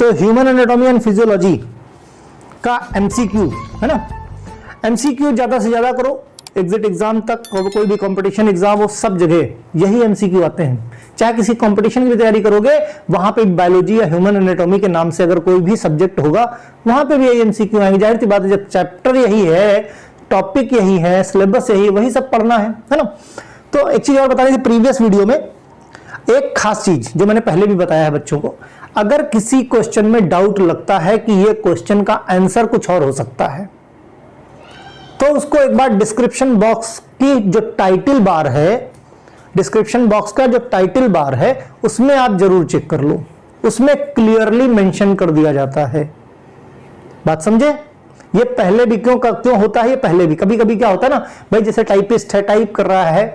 तो human anatomy and physiology का MCQ है ना, एमसीक्यू ज्यादा से ज्यादा करो, एग्जिट एग्जाम तक और कोई भी कंपटीशन एग्जाम हो सब जगह यही एमसीक्यू आते हैं। चाहे किसी कंपटीशन की तैयारी करोगे वहां पे बायोलॉजी या ह्यूमन एनाटॉमी के नाम से अगर कोई भी सब्जेक्ट होगा वहां पे भी यही एमसीक्यू आएंगे। जाहिर सी बात है, जब चैप्टर यही है, टॉपिक यही है, सिलेबस यही है, वही सब पढ़ना है ना। तो एक चीज और बता रही थी प्रीवियस वीडियो में, एक खास चीज जो मैंने पहले भी बताया है बच्चों को, अगर किसी क्वेश्चन में डाउट लगता है कि ये क्वेश्चन का आंसर कुछ और हो सकता है तो उसको एक बार डिस्क्रिप्शन बॉक्स की जो टाइटल बार है, डिस्क्रिप्शन बॉक्स का जो टाइटल बार है उसमें आप जरूर चेक कर लो, उसमें क्लियरली मेंशन कर दिया जाता है। बात समझे? ये पहले भी क्यों होता है, ये पहले भी कभी कभी क्या होता है ना भाई, जैसे टाइपिस्ट है, टाइप कर रहा है,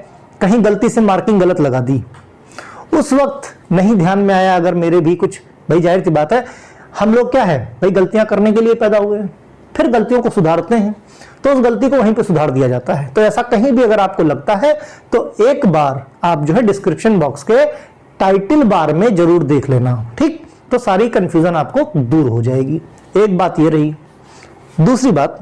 कहीं गलती से मार्किंग गलत लगा दी, उस वक्त नहीं ध्यान में आया अगर मेरे भी कुछ, भाई जाहिर सी बात है हम लोग क्या है भाई गलतियां करने के लिए पैदा हुए हैं, फिर गलतियों को सुधारते हैं, तो उस गलती को वहीं पे सुधार दिया जाता है। तो ऐसा कहीं भी अगर आपको लगता है तो एक बार आप जो है डिस्क्रिप्शन बॉक्स के टाइटल बार में जरूर देख लेना, ठीक? तो सारी कंफ्यूजन आपको दूर हो जाएगी। एक बात ये रही। दूसरी बात,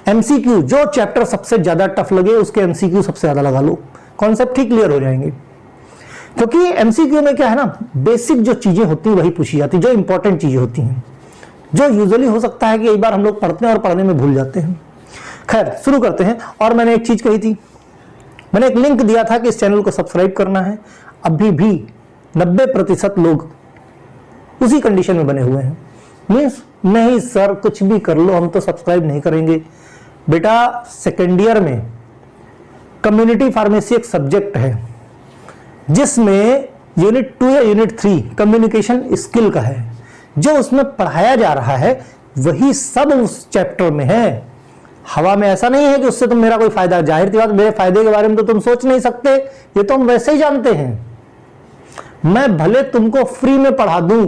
एमसीक्यू, जो चैप्टर सबसे ज्यादा टफ लगे उसके एमसीक्यू सबसे ज्यादा लगा लो, कॉन्सेप्ट ही क्लियर हो जाएंगे। क्योंकि एमसीक्यू में क्या है ना, बेसिक जो चीजें होती हैं वही पूछी जाती, जो इंपॉर्टेंट चीजें होती हैं, जो यूजुअली हो सकता है कि एक बार हम लोग पढ़ते हैं और पढ़ने में भूल जाते हैं। खैर शुरू करते हैं। और मैंने एक चीज कही थी, मैंने एक लिंक दिया था कि इस चैनल को सब्सक्राइब करना है। अभी भी 90% लोग उसी कंडीशन में बने हुए हैं, मीन्स नहीं सर कुछ भी कर लो हम तो सब्सक्राइब नहीं करेंगे। बेटा सेकेंड ईयर में कम्युनिटी फार्मेसी एक सब्जेक्ट है जिसमें यूनिट 2 या यूनिट 3 कम्युनिकेशन स्किल का है, जो उसमें पढ़ाया जा रहा है वही सब उस चैप्टर में है। हवा में ऐसा नहीं है कि उससे तुम मेरा कोई फायदा, जाहिर सी बात मेरे फायदे के बारे में तो तुम सोच नहीं सकते, ये तो हम वैसे ही जानते हैं। मैं भले तुमको फ्री में पढ़ा दूं,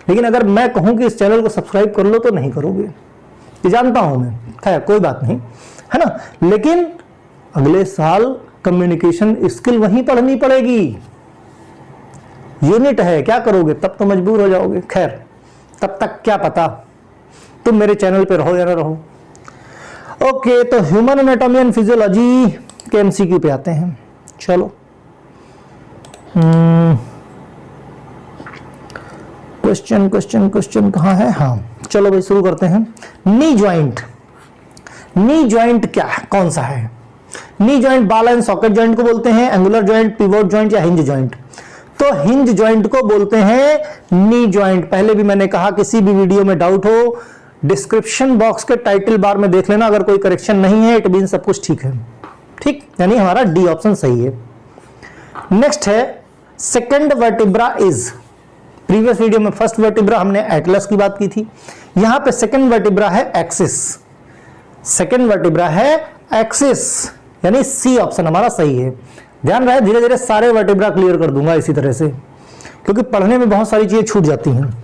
लेकिन अगर मैं कहूं कि इस चैनल को सब्सक्राइब कर लो तो नहीं करोगे, ये जानता हूं मैं। खैर कोई बात नहीं, है ना। लेकिन अगले साल कम्युनिकेशन स्किल वहीं पढ़नी पड़ेगी, यूनिट है, क्या करोगे? तब तो मजबूर हो जाओगे। खैर तब तक क्या पता तुम मेरे चैनल पे रहो या ना रहो। ओके, तो ह्यूमन एनाटॉमी एंड फिजियोलॉजी के एमसीक्यू पे आते हैं। चलो क्वेश्चन कहां है? हाँ चलो भाई शुरू करते हैं। नी ज्वाइंट, नी ज्वाइंट क्या है, कौन सा है? नी ज्वाइंट बाल एंड सॉकेट ज्वाइंट को बोलते हैं, एंगुलर ज्वाइंट, पिवोट ज्वाइंट या हिंज ज्वाइंट। तो हिंज ज्वाइंट को बोलते हैं नी ज्वाइंट। पहले भी मैंने कहा किसी भी वीडियो में डाउट हो डिस्क्रिप्शन बॉक्स के टाइटल बार में देख लेना, अगर कोई करेक्शन नहीं है इट मीन सब कुछ ठीक है, ठीक, यानी हमारा डी ऑप्शन सही है। नेक्स्ट है second vertebra is, previous video में फर्स्ट वर्टिब्रा हमने एटलस की बात की थी, यहां पे सेकंड वर्टिब्रा है एक्सिस, सेकंड वर्टिब्रा है एक्सिस, यानी सी ऑप्शन हमारा सही है। ध्यान रहे धीरे धीरे सारे वर्टिब्रा क्लियर कर दूंगा इसी तरह से, क्योंकि पढ़ने में बहुत सारी चीजें छूट जाती हैं।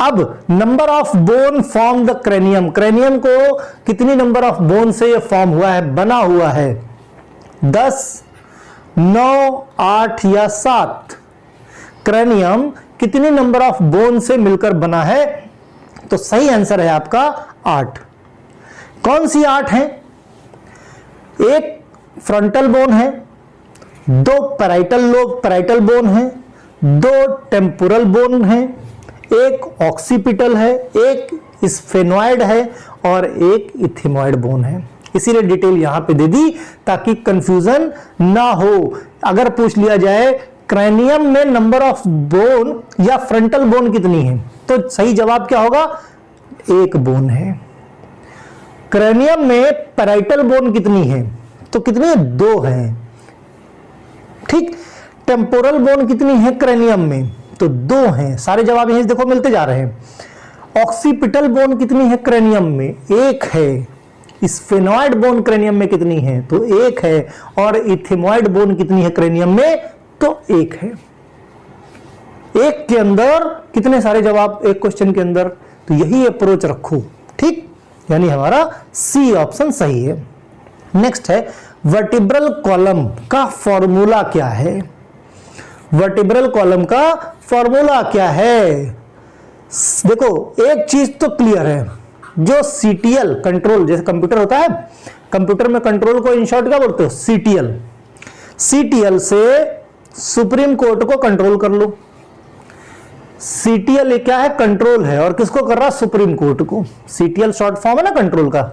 अब number of bone form the cranium, cranium को कितनी नंबर ऑफ बोन से ये फॉर्म हुआ है, बना हुआ है? 10, 9, 8 या 7? क्रेनियम कितनी नंबर ऑफ बोन से मिलकर बना है? तो सही आंसर है आपका 8। कौन सी 8 है? एक फ्रंटल बोन है, 2 पैराइटल बोन है, 2 टेम्पोरल बोन है, एक ऑक्सीपिटल है, एक स्फेनॉइड है और एक इथिमॉइड बोन है। इसीलिए डिटेल यहां पे दे दी ताकि कंफ्यूजन ना हो। अगर पूछ लिया जाए क्रेनियम में नंबर ऑफ बोन या फ्रंटल बोन कितनी है, तो सही जवाब क्या होगा? 1 बोन है। क्रेनियम में पैराइटल बोन कितनी है, तो कितनी है? 2 है, ठीक। टेम्पोरल बोन कितनी है क्रेनियम में, तो 2 हैं। सारे जवाब यहीं देखो मिलते जा रहे हैं। ऑक्सीपिटल बोन कितनी है क्रेनियम में? 1 है। स्फेनॉइड बोन क्रेनियम में कितनी है, तो 1 है। और इथिमॉइड बोन कितनी है क्रेनियम में, तो 1 है। एक के अंदर कितने सारे जवाब एक क्वेश्चन के अंदर, तो यही अप्रोच रखो, ठीक, यानी हमारा सी ऑप्शन सही है। नेक्स्ट है वर्टिब्रल कॉलम का फॉर्मूला क्या है? वर्टिब्रल कॉलम का फॉर्मूला क्या है? देखो एक चीज तो क्लियर है, जो सीटीएल कंट्रोल, जैसे कंप्यूटर होता है, कंप्यूटर में कंट्रोल को इन शॉर्ट क्या बोलते हो? सीटीएल। सीटीएल से सुप्रीम कोर्ट को कंट्रोल कर लो। सीटीएल क्या है? कंट्रोल है, और किसको कर रहा? सुप्रीम कोर्ट को। सीटीएल शॉर्ट फॉर्म है ना कंट्रोल का,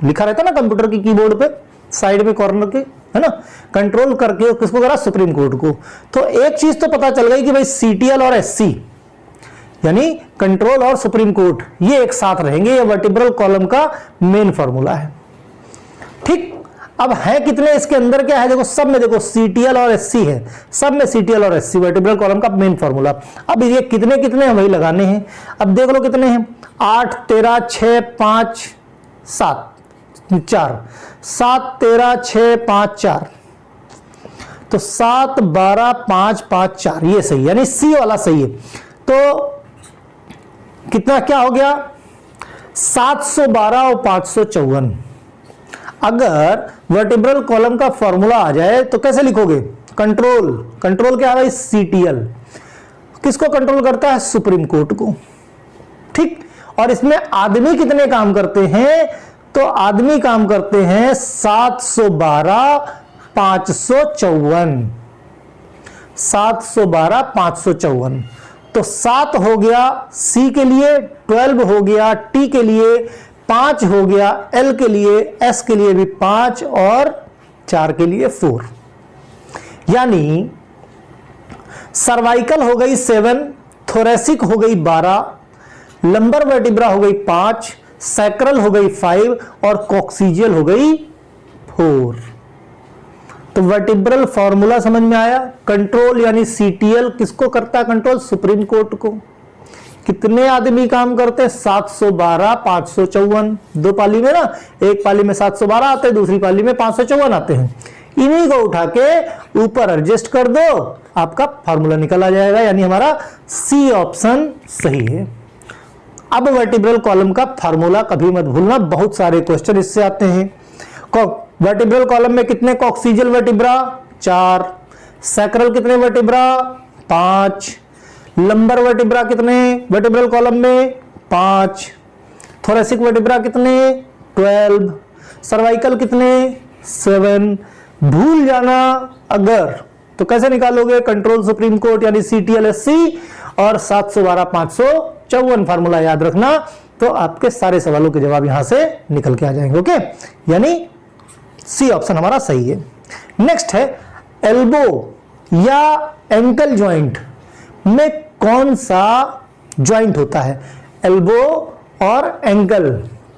लिखा रहता है ना कंप्यूटर की कीबोर्ड पे साइड में कॉर्नर के, है ना। कंट्रोल करके किसको करा? सुप्रीम कोर्ट को। तो एक चीज तो पता चल गई कि भाई सीटीएल और एससी यानी कंट्रोल और सुप्रीम कोर्ट ये एक साथ रहेंगे, ये वर्टिब्रल कॉलम का मेन फॉर्मूला है। ठीक, अब है कितने इसके अंदर? क्या है देखो, सब में देखो सीटीएल और एससी है, सब में सीटीएल और एससी वर्टिब्रल कॉलम का मेन फॉर्मूला। अब ये कितने कितने हैं वही लगाने हैं। अब देख लो कितने हैं, 8 13 6 5 7 4, 7 13 6 5 4, तो 7 12 5 5 4 ये सही, यानी सी वाला सही है। तो कितना क्या हो गया? 712 और 554। अगर वर्टिब्रल कॉलम का फॉर्मूला आ जाए तो कैसे लिखोगे? कंट्रोल, कंट्रोल क्या है भाई? सीटीएल। किसको कंट्रोल करता है? सुप्रीम कोर्ट को। ठीक, और इसमें आदमी कितने काम करते हैं? तो आदमी काम करते हैं 712 554, 712 554। तो 7 हो गया सी के लिए, 12 हो गया टी के लिए, 5 हो गया एल के लिए, एस के लिए भी 5 और 4 के लिए 4। यानी सर्वाइकल हो गई 7, थोरेसिक हो गई 12, लंबर वर्टिब्रा हो गई 5, सैक्रल हो गई 5 और कॉक्सीजियल हो गई 4। तो वर्टिब्रल फॉर्मूला समझ में आया। कंट्रोल यानी सीटीएल किसको करता है कंट्रोल? सुप्रीम कोर्ट को। कितने आदमी काम करते हैं? 712 554। दो पाली में ना, एक पाली में 712 आते हैं, दूसरी पाली में 554 आते हैं। इन्हीं को उठा के ऊपर एडजस्ट कर दो, आपका फॉर्मूला निकल आ जाएगा, यानी हमारा सी ऑप्शन सही है। अब वर्टिब्रल कॉलम का फार्मूला कभी मत भूलना, बहुत सारे क्वेश्चन इससे आते हैं। वर्टिब्रल कॉलम में कितने कॉक्सीजियल वर्टिब्रा? 4। सैक्रल कितने वर्टिब्रा? 5। लंबर वर्टिब्रा कितने वर्टिब्रल कॉलम में? 5। थोरेसिक वर्टिब्रा कितने? 12। सर्वाइकल कितने? 7। भूल जाना अगर तो कैसे निकालोगे? कंट्रोल सुप्रीम कोर्ट यानी सीटीएलएससी और 712 554 फार्मूला याद रखना, तो आपके सारे सवालों के जवाब यहां से निकल के आ जाएंगे। ओके, यानी सी ऑप्शन हमारा सही है। नेक्स्ट है एल्बो या एंकल जॉइंट में कौन सा जॉइंट होता है? एल्बो और एंकल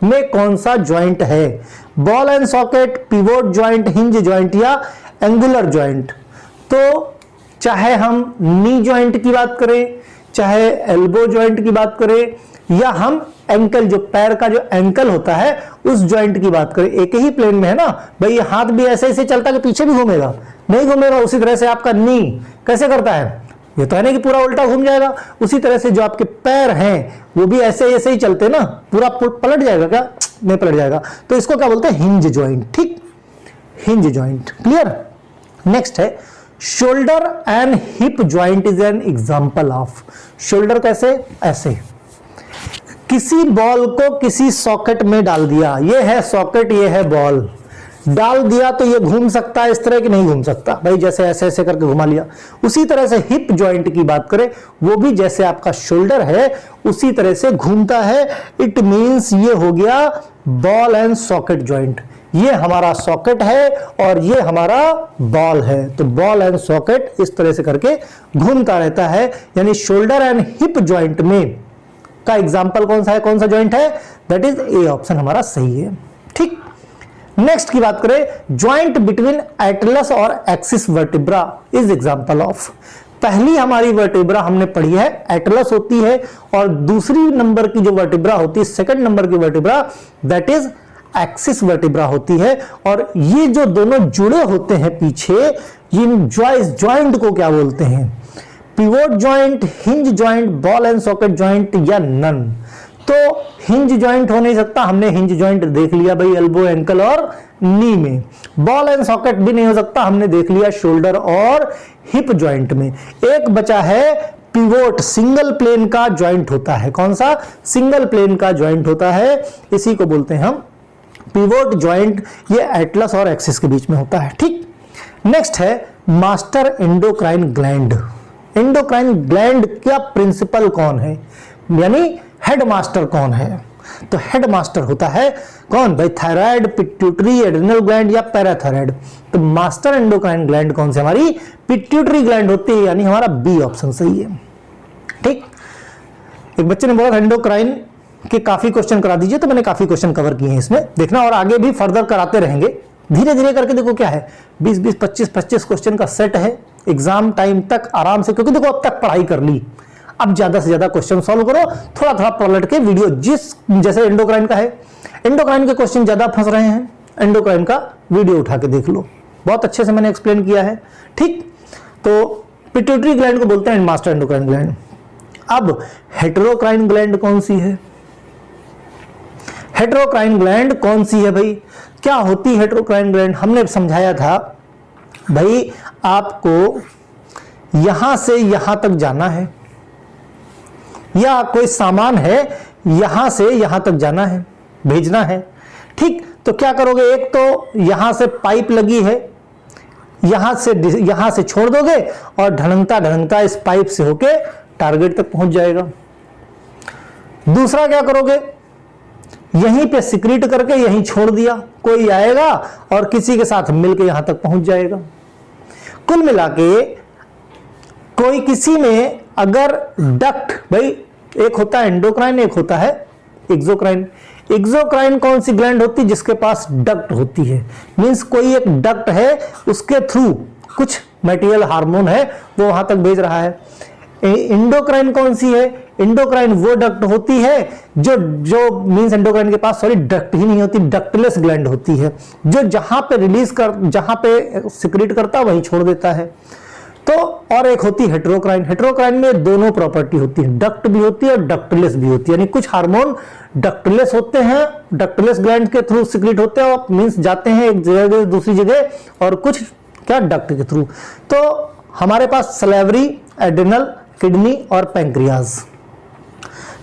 में कौन सा जॉइंट है? Ball and socket, pivot joint, hinge joint या एंगुलर जॉइंट? तो चाहे हम नी जॉइंट की बात करें, चाहे एल्बो जॉइंट की बात करें, या हम एंकल जो पैर का जो एंकल होता है उस जॉइंट की बात करें, एक ही प्लेन में है ना भाई। ये हाथ भी ऐसे ऐसे चलता है कि पीछे भी घूमेगा? नहीं घूमेगा। उसी तरह से आपका नी कैसे करता है? ये तो है नहीं कि पूरा उल्टा घूम जाएगा। उसी तरह से जो आपके पैर हैं वो भी ऐसे ऐसे ही चलते ना, पूरा पलट जाएगा क्या? नहीं पलट जाएगा। तो इसको क्या बोलते हैं? Hinge joint. ठीक, हिंज जॉइंट। क्लियर? नेक्स्ट है shoulder and hip joint is an example of. Shoulder कैसे? ऐसे किसी बॉल को किसी सॉकेट में डाल दिया, ये है सॉकेट, ये है बॉल, डाल दिया तो ये घूम सकता है इस तरह कि नहीं घूम सकता भाई, जैसे ऐसे ऐसे करके घुमा लिया। उसी तरह से हिप जॉइंट की बात करें, वो भी जैसे आपका शोल्डर है उसी तरह से घूमता है। इट मींस ये हो गया बॉल एंड सॉकेट जॉइंट। ये हमारा सॉकेट है और ये हमारा बॉल है, तो बॉल एंड सॉकेट इस तरह से करके घूमता रहता है। यानी शोल्डर एंड हिप जॉइंट में का एग्जाम्पल कौन सा है? कौन सा जॉइंट है? दैट इज ए ऑप्शन हमारा सही है। ठीक, नेक्स्ट की बात करें जॉइंट बिटवीन एटलस और axis vertebra is example of. पहली हमारी वर्टिब्रा हमने पढ़ी है एटलस होती है, और दूसरी नंबर की जो वर्टिब्रा होती है, सेकंड नंबर की vertebra, that is axis vertebra होती है। और ये जो दोनों जुड़े होते हैं पीछे, इन जॉइंट को क्या बोलते हैं? Pivot joint, hinge joint, ball and socket joint या नन? तो हिंज जॉइंट हो नहीं सकता, हमने हिंज जॉइंट देख लिया भाई एल्बो, एंकल और नी में। बॉल एंड सॉकेट भी नहीं हो सकता, हमने देख लिया शोल्डर और हिप जॉइंट में। एक बचा है पिवोट, सिंगल प्लेन का जॉइंट होता है। कौन सा? सिंगल प्लेन का जॉइंट होता है, इसी को बोलते हैं हम पिवोट जॉइंट। ये एटलस और एक्सिस के बीच में होता है। ठीक, नेक्स्ट है master endocrine gland. Endocrine gland का प्रिंसिपल कौन है, यानी हेड मास्टर कौन है? तो हेड मास्टर होता है कौन भाई? थायराइड, पिट्यूटरी, एड्रिनल ग्लैंड या पैराथायराइड। तो मास्टर एंडोक्राइन ग्लैंड कौन सी? हमारी पिट्यूटरी ग्लैंड होती है, यानी हमारा बी ऑप्शन सही है। ठीक, एक बच्चे ने बोला एंडोक्राइन के काफी क्वेश्चन करा दीजिए, तो मैंने काफी क्वेश्चन कवर किए हैं इसमें, देखना, और आगे भी फर्दर कराते रहेंगे धीरे धीरे करके। देखो क्या है, 20-20, 25-25 क्वेश्चन का सेट है एग्जाम टाइम तक आराम से, क्योंकि देखो अब तक पढ़ाई कर ली, अब ज्यादा से ज्यादा क्वेश्चन सॉल्व करो, थोड़ा थोड़ा पलट के वीडियो। जिस जैसे एंडोक्राइन का है, एंडोक्राइन के क्वेश्चन ज्यादा फंस रहे हैं, एंडोक्राइन का वीडियो उठा के देख लो, बहुत अच्छे से मैंने एक्सप्लेन किया है। ठीक, तो पिट्यूटरी ग्लैंड को बोलते हैं मास्टर एंडोक्राइन ग्लैंड। अब हेटेरोक्राइन ग्लैंड कौन सी है? हेटेरोक्राइन ग्लैंड कौन सी है भाई? क्या होती है हेटेरोक्राइन ग्लैंड? हमने समझाया था भाई, आपको यहां से यहां तक जाना है, या कोई सामान है यहां से यहां तक जाना है, भेजना है। ठीक, तो क्या करोगे? एक तो यहां से पाइप लगी है, यहां से छोड़ दोगे और ढलंगता ढलंगता इस पाइप से होके टारगेट तक पहुंच जाएगा। दूसरा क्या करोगे? यहीं पे सिक्रीट करके यहीं छोड़ दिया, कोई आएगा और किसी के साथ मिलके यहां तक पहुंच जाएगा। कुल मिलाके कोई किसी में अगर डक्ट, भाई एक होता है एंडोक्राइन, एक होता है एक्सोक्राइन। एक्सोक्राइन कौन सी ग्लैंड होती है? जिसके पास डक्ट होती है, मींस कोई एक डक्ट है, उसके थ्रू कुछ मटेरियल हार्मोन है वो वहां तक भेज रहा है। एंडोक्राइन कौन सी है? एंडोक्राइन वो डक्ट होती है जो मींस एंडोक्राइन के पास डक्ट ही नहीं होती, डक्टलेस ग्लैंड होती है, जो जहां पे जहां पे सिक्रीट करता वहीं छोड़ देता है। तो और एक होती है हेटेरोक्राइन। हेटेरोक्राइन में दोनों प्रॉपर्टी होती है, डक्ट भी होती है और डक्टलेस भी होती है, यानी कुछ हार्मोन डक्टलेस होते हैं, डक्टलेस ग्लैंड के थ्रू सिक्रीट होते हैं, मींस जाते हैं एक जगह से दूसरी जगह, और कुछ क्या डक्ट के थ्रू। तो हमारे पास सलेवरी, एड्रिनल, किडनी और पैंक्रियाज,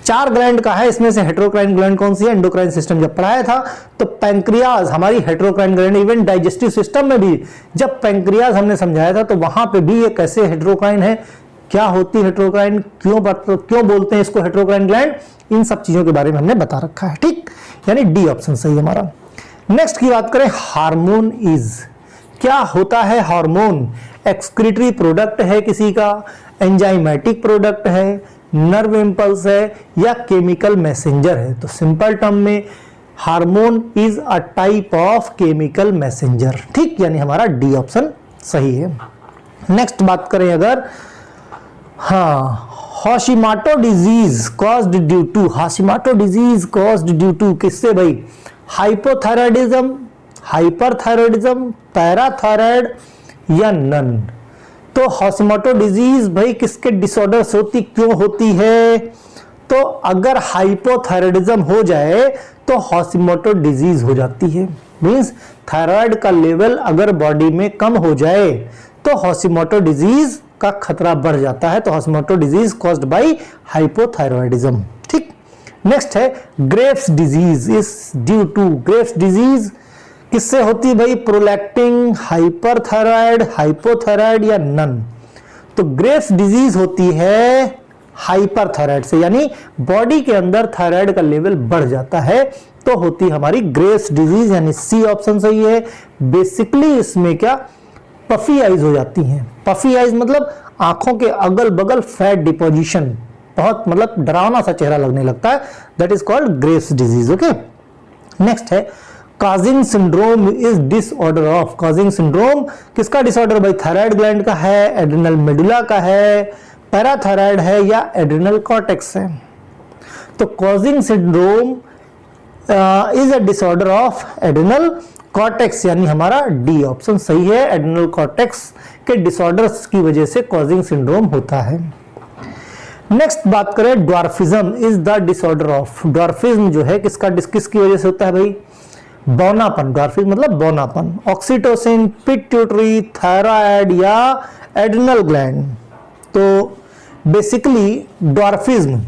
4 ग्लैंड का है। इसमें से हेटेरोक्राइन ग्लैंड कौन सी है? एंडोक्राइन सिस्टम जब पढ़ाया था तो पैंक्रियाज हमारी हेटेरोक्राइन ग्लैंड। इवन डाइजेस्टिव सिस्टम में भी जब पैंक्रियाज हमने समझाया था तो वहां पे भी ये कैसे हेटेरोक्राइन है, क्या होती है हेटेरोक्राइन, क्यों बोलते हैं इसको हेटेरोक्राइन ग्लैंड, इन सब चीजों के बारे में हमने बता रखा है। ठीक, यानी डी ऑप्शन सही हमारा। नेक्स्ट की बात करें, हार्मोन इज, क्या होता है हार्मोन? एक्सक्रीटरी प्रोडक्ट है किसी का, एंजाइमेटिक प्रोडक्ट है, नर्व इंपल्स है, या केमिकल मैसेंजर है। तो सिंपल टर्म में hormone is a type of chemical messenger. ठीक, यानी हमारा डी ऑप्शन सही है। नेक्स्ट बात करें अगर, हाँ, Hashimoto disease caused due to, Hashimoto disease caused due to किससे भाई? हाइपोथायराइडिज्म, हाइपरथायराइडिज्म, पैराथायराइड या नन। तो हाशिमोटो डिजीज भाई किसके डिसऑर्डर से होती, क्यों होती है? तो अगर हाइपोथायराइडिज्म हो जाए तो हाशिमोटो डिजीज हो जाती है, मींस थायराइड का लेवल अगर बॉडी में कम हो जाए तो हाशिमोटो डिजीज का खतरा बढ़ जाता है। तो Hashimoto disease caused by hypothyroidism. ठीक, नेक्स्ट है Graves disease is due to, Graves disease किससे होती है भाई? प्रोलैक्टिन, हाइपरथायराइड, हाइपोथायराइड या नन। तो ग्रेव्स डिजीज होती है हाइपरथायराइड से, यानी बॉडी के अंदर थायराइड का लेवल बढ़ जाता है तो होती हमारी ग्रेव्स डिजीज, यानी सी ऑप्शन सही है। बेसिकली इसमें क्या, पफी आइज हो जाती हैं। पफी आइज मतलब आंखों के अगल बगल फैट डिपोजिशन, बहुत मतलब डरावना सा चेहरा लगने लगता है, that is called Graves disease. Okay, next है Cushing syndrome is disorder of, Cushing syndrome किसका डिसऑर्डर भाई? थायराइड ग्लैंड का है, एड्रिनल मेडुला का है, पैराथायराइड है या एड्रिनल कॉर्टेक्स है। तो causing syndrome is a disorder of adrenal cortex, यानी हमारा डी ऑप्शन सही है। एड्रिनल कॉर्टेक्स के डिसऑर्डर्स की वजह से काजिंग सिंड्रोम होता है। नेक्स्ट बात करें, dwarfism is the disorder of, dwarfism जो है किसकी वजह से होता है भाई? बौनापन, ड्वार्फिज्म मतलब बौनापन। ऑक्सीटोसिन, पिट्यूटरी, थायराइड या एड्रिनल ग्लैंड। तो बेसिकली ड्वार्फिज्म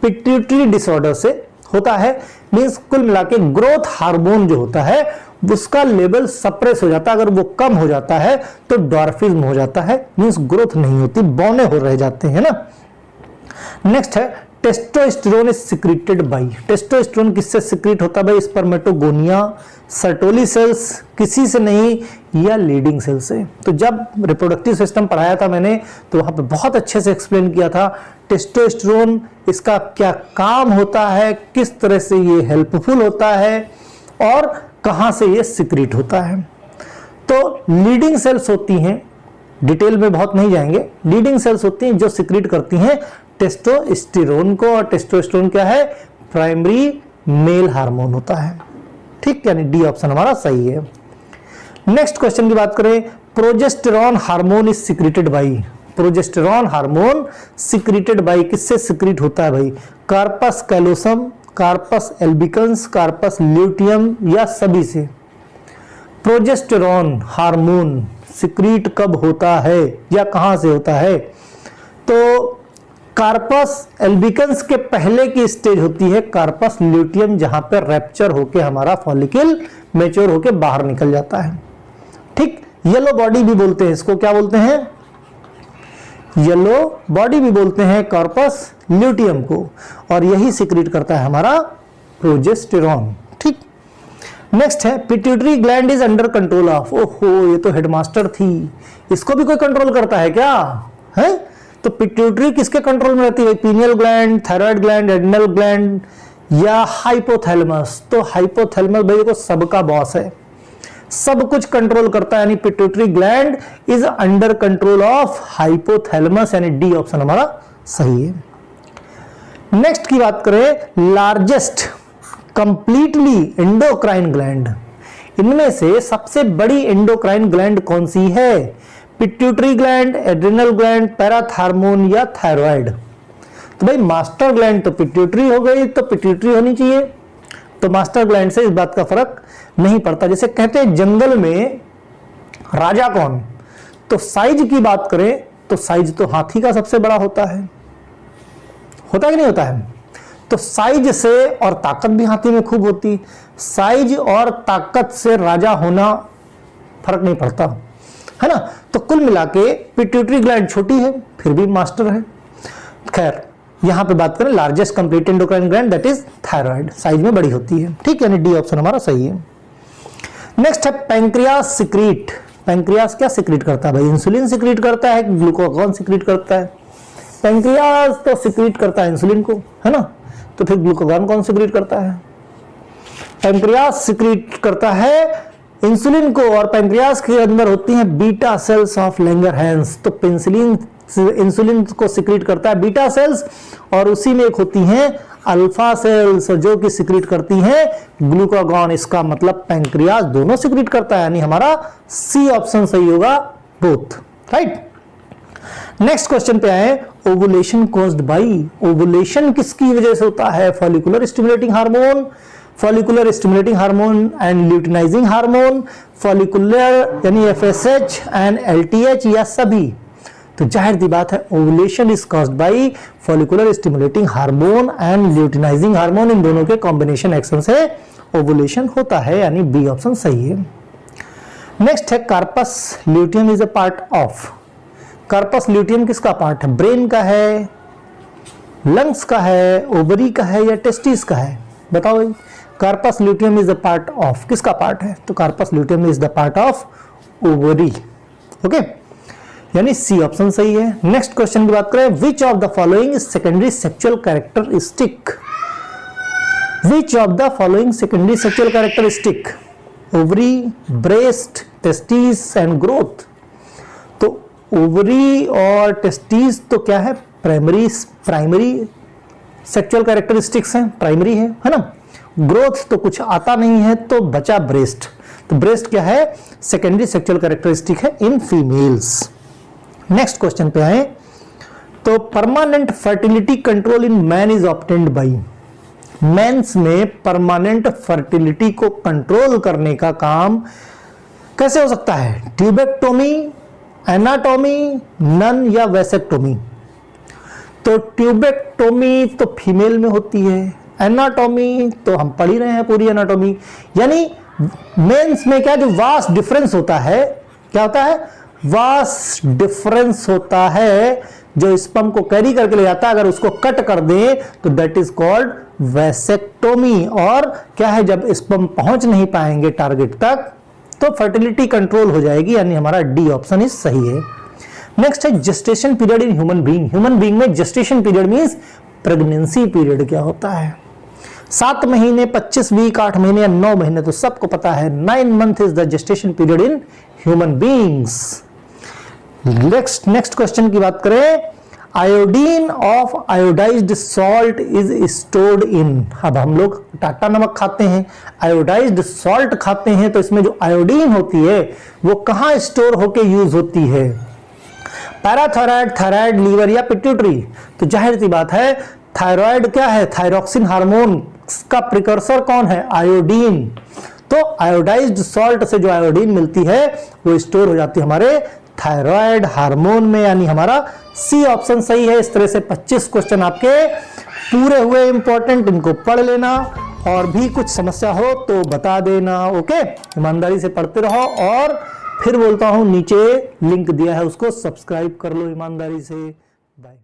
पिट्यूटरी डिसऑर्डर से होता है, मींस कुल मिला के ग्रोथ हार्मोन जो होता है उसका लेवल सप्रेस हो जाता है, अगर वो कम हो जाता है तो ड्वार्फिज्म हो जाता है, मींस ग्रोथ नहीं होती, बौने हो रह जाते हैं ना। नेक्स्ट है testosterone is secreted bye, testosterone किससे सिक्रीट होता है भाई? स्पर्मेटोगोनिया, सर्टोली सेल्स, किसी से नहीं, या लीडिंग सेल से। तो जब रिप्रोडक्टिव सिस्टम पढ़ाया था मैंने तो वहां पे बहुत अच्छे से एक्सप्लेन किया था टेस्टोस्टेरोन, इसका क्या काम होता है, किस तरह से ये हेल्पफुल होता है और कहां से ये सिक्रीट होता है। तो लीडिंग सेल्स होती हैं, डिटेल में बहुत नहीं जाएंगे, लीडिंग सेल्स होती हैं जो सिक्रीट करती हैं टेस्टोस्टेरोन को, और टेस्टोस्टेरोन क्या है? प्राइमरी मेल हार्मोन होता है। ठीक, यानी डी ऑप्शन हमारा सही है। नेक्स्ट क्वेश्चन की बात करें, progesterone hormone is secreted by, progesterone hormone secreted by किससे सिक्रीट होता है भाई? Corpus callosum, corpus albicans, corpus luteum या सभी से? प्रोजेस्टेरॉन हार्मोन सिक्रीट कब होता है या कहां से होता है? तो कार्पस एल्बिकन्स के पहले की स्टेज होती है कार्पस ल्यूटियम, जहां पर रैप्चर होके हमारा फॉलिकल मैच्योर होके बाहर निकल जाता है। ठीक, येलो बॉडी भी बोलते हैं इसको, क्या बोलते हैं? येलो बॉडी भी बोलते हैं कार्पस ल्यूटियम को, और यही सिक्रीट करता है हमारा प्रोजेस्टेरॉन। ठीक, नेक्स्ट है pituitary gland is under control of, ओहो ये तो हेडमास्टर थी, इसको भी कोई कंट्रोल करता है क्या? है तो पिट्यूटरी किसके कंट्रोल में रहती है? Pineal gland, thyroid gland, adrenal gland या हाइपोथैलेमस? तो हाइपोथैलेमस भाई को सबका बॉस है, सब कुछ कंट्रोल करता है, यानी pituitary gland is under control of hypothalamus, यानी डी ऑप्शन हमारा सही है। नेक्स्ट की बात करें, लार्जेस्ट कंप्लीटली एंडोक्राइन ग्लैंड, इनमें से सबसे बड़ी एंडोक्राइन ग्लैंड कौन सी है? Pituitary gland, adrenal gland, parathormone या थायराइड? तो भाई मास्टर ग्लैंड तो पिट्यूटरी हो गई, तो पिट्यूटरी होनी चाहिए, तो मास्टर ग्लैंड से इस बात का फर्क नहीं पड़ता। जैसे कहते हैं जंगल में राजा कौन, तो साइज की बात करें तो साइज तो हाथी का सबसे बड़ा होता है कि नहीं होता है? तो साइज से और ताकत भी हाथी में खूब होती, साइज और ताकत से राजा होना फर्क नहीं पड़ता, है ना। तो कुल मिला के पिट्यूटरी ग्लैंड छोटी है फिर भी मास्टर है। खैर यहां पे बात करें largest complete endocrine gland that is thyroid, size में बड़ी होती है। ठीक, यानी डी ऑप्शन हमारा सही है। नेक्स्ट है पैंक्रियास सिक्रीट, पैंक्रियास क्या सिक्रीट करता है भाई? इंसुलिन सिक्रीट करता है, ग्लूकागॉन सिक्रीट करता है? पैंक्रियास तो सिक्रीट करता है इंसुलिन को, है ना, तो फिर ग्लूकागॉन कौन सिक्रीट करता है? पैंक्रियास सिक्रीट करता है इंसुलिन को, और पैंक्रियास के अंदर होती हैं बीटा सेल्स ऑफ लैंगरहैंस, तो पेंसिलिन इंसुलिन को सिक्रीट करता है बीटा सेल्स, और उसी में एक होती हैं अल्फा सेल्स जो कि सिक्रीट करती हैं ग्लूकागॉन। इसका मतलब पैंक्रियास दोनों सिक्रीट करता है, यानी हमारा सी ऑप्शन सही होगा, बोथ, राइट। नेक्स्ट क्वेश्चन पे आए, ओवुलेशन कॉज्ड बाय, ओवुलेशन किसकी वजह से होता है? Follicular stimulating hormone, follicular stimulating hormone and luteinising hormone, follicular यानी एफएसएच एंड एलटीएच या सभी? तो जाहिर सी बात है ovulation is caused by follicular stimulating hormone and luteinising hormone, इन दोनों के कॉम्बिनेशन एक्शन से ओवुलेशन होता है, यानी बी ऑप्शन सही है। नेक्स्ट है corpus luteum is a part of, corpus luteum किसका पार्ट है? ब्रेन का है, लंग्स का है, ओवरी का है या टेस्टिस का है? बताओ भाई। Corpus luteum is the part of, किसका पार्ट है? तो corpus luteum is the part of ovary, okay, यानी सी ऑप्शन सही है। नेक्स्ट क्वेश्चन की बात करें, which of the following secondary sexual characteristic, which of the following secondary sexual characteristic? Ovary, breast, testis and growth. तो ovary और testis तो क्या है? प्राइमरी सेक्सुअल कैरेक्टरिस्टिक्स हैं, प्राइमरी है ना। ग्रोथ तो कुछ आता नहीं है, तो बचा ब्रेस्ट, तो ब्रेस्ट क्या है? सेकेंडरी सेक्सुअल कैरेक्टरिस्टिक है इन फीमेल्स। नेक्स्ट क्वेश्चन पे आए, तो permanent fertility control in man is obtained by, men's में परमानेंट फर्टिलिटी को कंट्रोल करने का काम कैसे हो सकता है? ट्यूबेक्टोमी, एनाटोमी, नन या वेसेक्टोमी। तो ट्यूबेक्टोमी तो फीमेल में होती है, एनाटोमी तो हम पढ़ ही रहे हैं पूरी एनाटोमी, यानी मेंस में क्या जो वास्ट डिफरेंस होता है, क्या होता है? वास्ट डिफरेंस होता है जो स्पर्म को कैरी करके ले जाता है, अगर उसको कट कर दें तो दैट इज कॉल्ड वेसेक्टोमी। और क्या है, जब स्पर्म पहुंच नहीं पाएंगे टारगेट तक तो फर्टिलिटी कंट्रोल हो जाएगी, यानी हमारा डी ऑप्शन इज सही है। नेक्स्ट है gestation period in human being. Human being में gestation period means pregnancy period क्या होता है? 7 महीने, 25 वीक, 8 महीने या 9 महीने तो सबको पता है। 9 month is the gestation period in human beings. Next question की बात करें, iodine of iodised salt is stored in. अब हम लोग टाटा नमक खाते हैं, आयोडाइज्ड सॉल्ट खाते हैं, तो इसमें जो आयोडीन होती है वो कहां स्टोर होके यूज होती है? पैराथायराइड, थायराइड, लीवर या पिट्यूटरी? तो जाहिर सी बात है थायराइड क्या है? थायरॉक्सिन हार्मोन का प्रिकर्सर कौन है? आयोडीन। तो आयोडाइज्ड सॉल्ट से जो आयोडीन मिलती है वो स्टोर हो जाती है हमारे थायराइड हार्मोन में, यानी हमारा सी ऑप्शन सही है। इस तरह से 25 क्वेश्चन आपके पूरे हुए इंपॉर्टेंट, इनको पढ़ लेना और भी कुछ समस्या हो तो बता देना। ओके, ईमानदारी से पढ़ते रहो और फिर बोलता हूं नीचे लिंक दिया है उसको सब्सक्राइब कर लो ईमानदारी से। बाय।